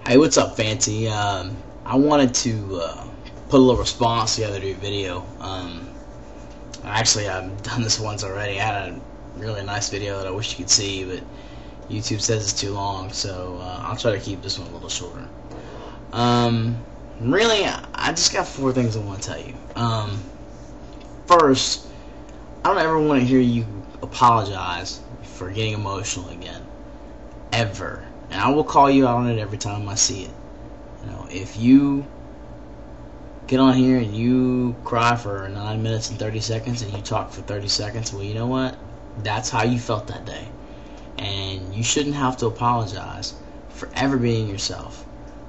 Hey, what's up, Fancy? I wanted to put a little response together to your video. Actually, I've done this once already. I had a really nice video that I wish you could see, but YouTube says it's too long, so I'll try to keep this one a little shorter. Really, I just got 4 things I want to tell you. First, I don't ever want to hear you apologize for getting emotional again. Ever. And I will call you out on it every time I see it. You know, if you get on here and you cry for 9 minutes and 30 seconds and you talk for 30 seconds, well, you know what? That's how you felt that day. And you shouldn't have to apologize for ever being yourself.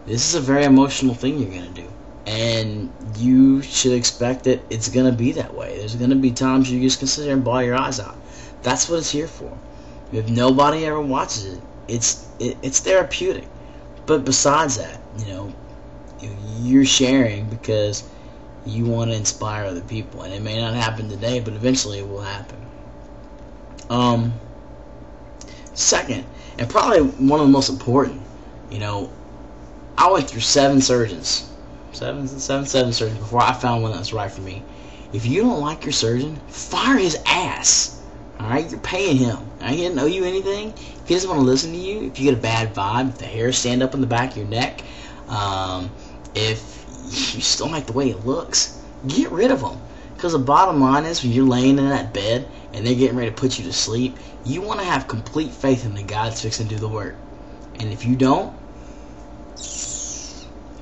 This is a very emotional thing you're going to do. And you should expect that it's going to be that way. There's going to be times you just can sit there and bawl your eyes out. That's what it's here for. If nobody ever watches it, it's therapeutic. But besides that, you know, you're sharing because you want to inspire other people, and it may not happen today, but eventually it will happen. Second, and probably one of the most important, you know, I went through 7 surgeons, seven surgeons before I found one that was right for me. If you don't like your surgeon, fire his ass. Alright, you're paying him. He doesn't owe you anything. If he doesn't want to listen to you, if you get a bad vibe, if the hair stand up in the back of your neck, if you still don't like the way it looks, get rid of him. Because the bottom line is, when you're laying in that bed and they're getting ready to put you to sleep, you want to have complete faith in the God that's fixing to do the work. And if you don't,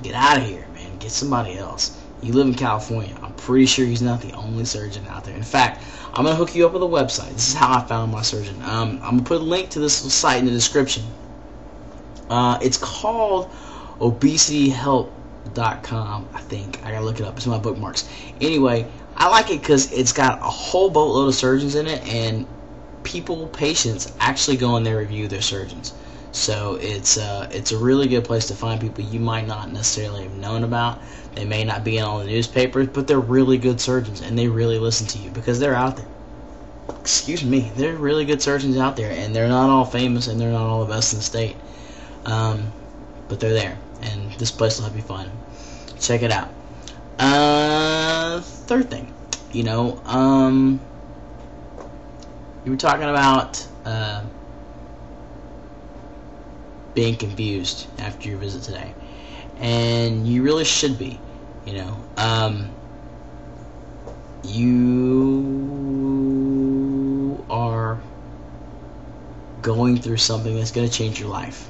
get out of here, man. Get somebody else. You live in California. I'm pretty sure he's not the only surgeon out there. In fact, I'm going to hook you up with a website. This is how I found my surgeon. I'm going to put a link to this site in the description. It's called obesityhelp.com, I think. I got to look it up. It's in my bookmarks. Anyway, I like it because it's got a whole boatload of surgeons in it, and patients actually go in there and review their surgeons. So it's a really good place to find people you might not necessarily have known about. They may not be in all the newspapers, but they're really good surgeons, and they really listen to you because they're out there. Excuse me, they're really good surgeons out there, and they're not all famous, and they're not all the best in the state. But they're there, and this place will help you find them. Check it out. Third thing, you know, you were talking about being confused after your visit today, and you really should be. You know, you are going through something that's going to change your life.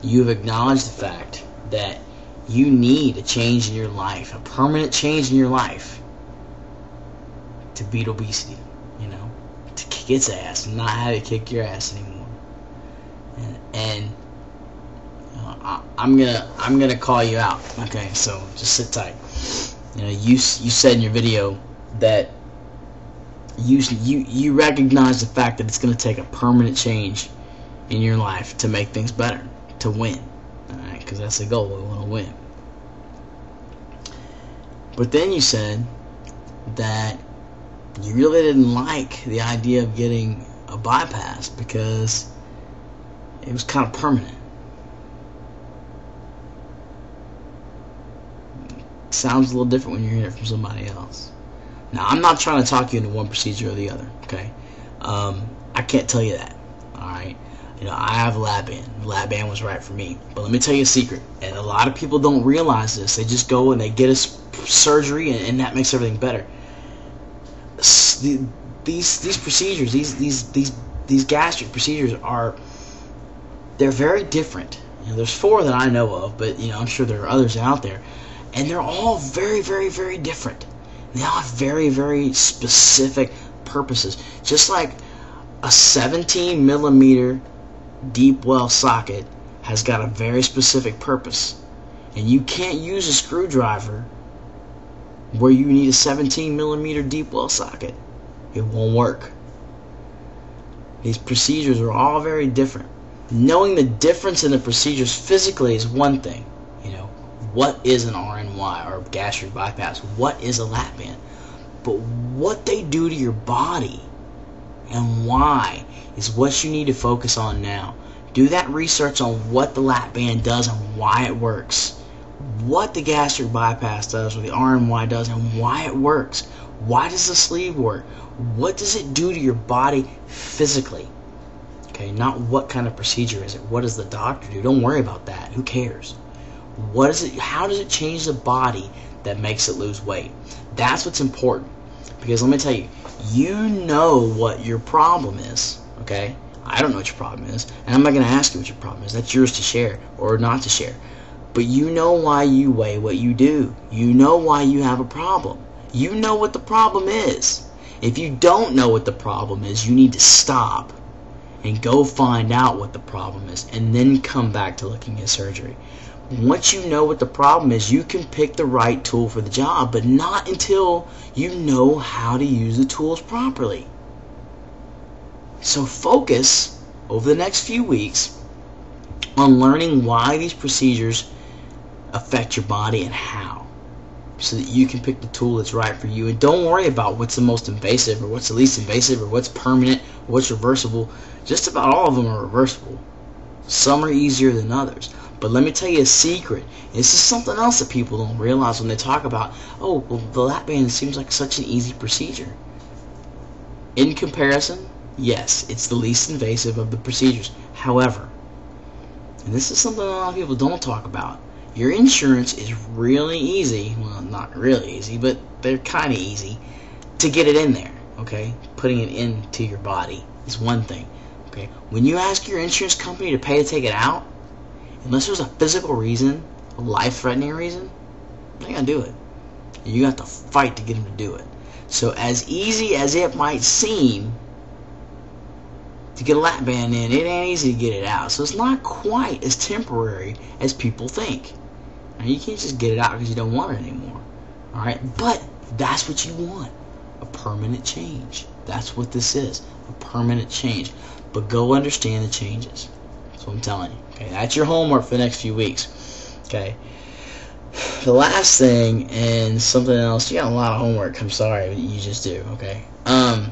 You've acknowledged the fact that you need a change in your life, a permanent change in your life, to beat obesity. You know, to kick its ass and not have it kick your ass anymore. And I'm gonna call you out. Okay, so just sit tight. You know, you said in your video that you recognize the fact that it's gonna take a permanent change in your life to make things better, to win. All right, because that's the goal. We want to win. But then you said that you really didn't like the idea of getting a bypass because it was kind of permanent. Sounds a little different when you're hearing it from somebody else. Now, I'm not trying to talk you into one procedure or the other, okay? I can't tell you that, alright? You know, I have Lap-Band. Lap-Band was right for me. But let me tell you a secret, and a lot of people don't realize this. They just go and they get a surgery, and that makes everything better. These procedures, these gastric procedures they're very different. You know, there's 4 that I know of, but you know, I'm sure there are others out there. And they're all very, very, very different. They all have very, very specific purposes. Just like a 17 millimeter deep well socket has got a very specific purpose. And you can't use a screwdriver where you need a 17 millimeter deep well socket. It won't work. These procedures are all very different. Knowing the difference in the procedures physically is one thing. You know, what is an RNY or gastric bypass? What is a Lap-Band? But what they do to your body and why is what you need to focus on now. Do that research on what the lap band does and why it works. What the gastric bypass does, or the RNY does, and why it works. Why does the sleeve work? What does it do to your body physically? Okay, not what kind of procedure is it. What does the doctor do? Don't worry about that. Who cares? What is it? How does it change the body that makes it lose weight? That's what's important. Because let me tell you, you know what your problem is. Okay? I don't know what your problem is, and I'm not going to ask you what your problem is. That's yours to share or not to share. But you know why you weigh what you do. You know why you have a problem. You know what the problem is. If you don't know what the problem is, you need to stop and go find out what the problem is, and then come back to looking at surgery. Once you know what the problem is, you can pick the right tool for the job, but not until you know how to use the tools properly. So focus over the next few weeks on learning why these procedures affect your body and how, so that you can pick the tool that's right for you. And don't worry about what's the most invasive or what's the least invasive or what's permanent or what's reversible. Just about all of them are reversible. Some are easier than others. But let me tell you a secret. This is something else that people don't realize when they talk about, oh, well, the lap band seems like such an easy procedure. In comparison, yes, it's the least invasive of the procedures. However, and this is something a lot of people don't talk about, your insurance is really easy, well, not really easy, but they're kind of easy to get it in there, okay? Putting it into your body is one thing, okay? When you ask your insurance company to pay to take it out, unless there's a physical reason, a life-threatening reason, they're going to do it. And you have to fight to get them to do it. So as easy as it might seem to get a lap band in, it ain't easy to get it out. So it's not quite as temporary as people think. Now, you can't just get it out because you don't want it anymore. Alright? But that's what you want. A permanent change. That's what this is. A permanent change. But go understand the changes. That's what I'm telling you. Okay? That's your homework for the next few weeks. Okay? The last thing, and something else, you got a lot of homework, I'm sorry, you just do, okay? I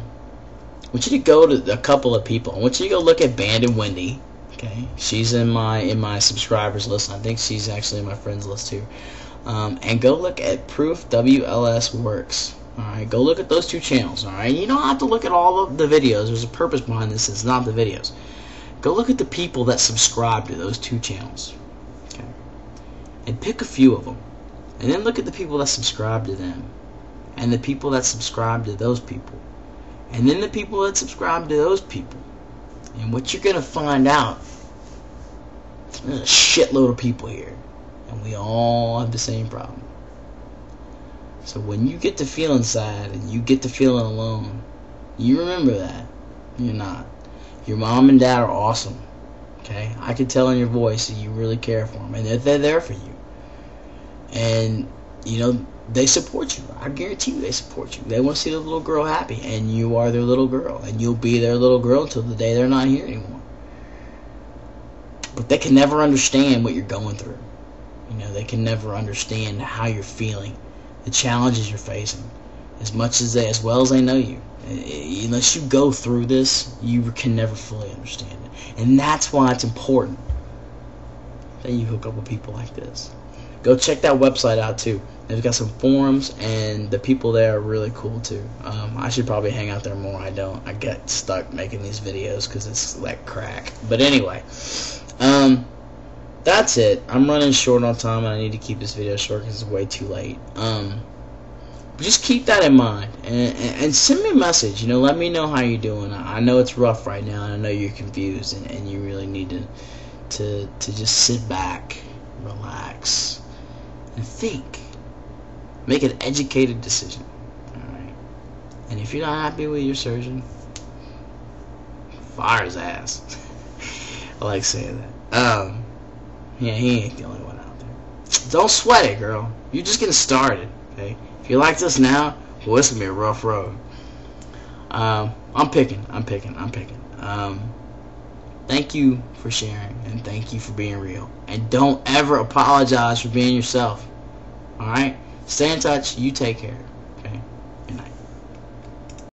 want you to go to a couple of people. I want you to go look at Banded Wendy. Okay, she's in my subscribers list. I think she's actually in my friends list too. And go look at Proof WLS Works. All right, go look at those two channels. All right, you don't have to look at all of the videos. There's a purpose behind this. It's not the videos. Go look at the people that subscribe to those two channels. Okay, and pick a few of them, and then look at the people that subscribe to them, and the people that subscribe to those people. And then the people that subscribe to those people. And what you're going to find out, there's a shitload of people here. And we all have the same problem. So when you get to feeling sad and you get to feeling alone, you remember that. You're not. Your mom and dad are awesome. Okay? I can tell in your voice that you really care for them. And they're there for you. And, you know, they support you. I guarantee you they support you. They want to see the little girl happy, and you are their little girl, and you'll be their little girl until the day they're not here anymore. But they can never understand what you're going through. You know, they can never understand how you're feeling, the challenges you're facing, as well as they know you. Unless you go through this, you can never fully understand it. And that's why it's important that you hook up with people like this. Go check that website out too. They've got some forums, and the people there are really cool too. I should probably hang out there more. I don't. I get stuck making these videos because it's like crack. But anyway, that's it. I'm running short on time, and I need to keep this video short because it's way too late. But just keep that in mind, and send me a message. You know, let me know how you're doing. I know it's rough right now, and I know you're confused, and you really need to just sit back, relax, and think. Make an educated decision. Alright? And if you're not happy with your surgeon, fire his ass. I like saying that. Yeah, he ain't the only one out there. Don't sweat it, girl. You're just getting started. Okay? If you like this now, well, it's gonna be a rough road. I'm picking. Thank you for sharing, and thank you for being real. And don't ever apologize for being yourself. Alright? Stay in touch. You take care.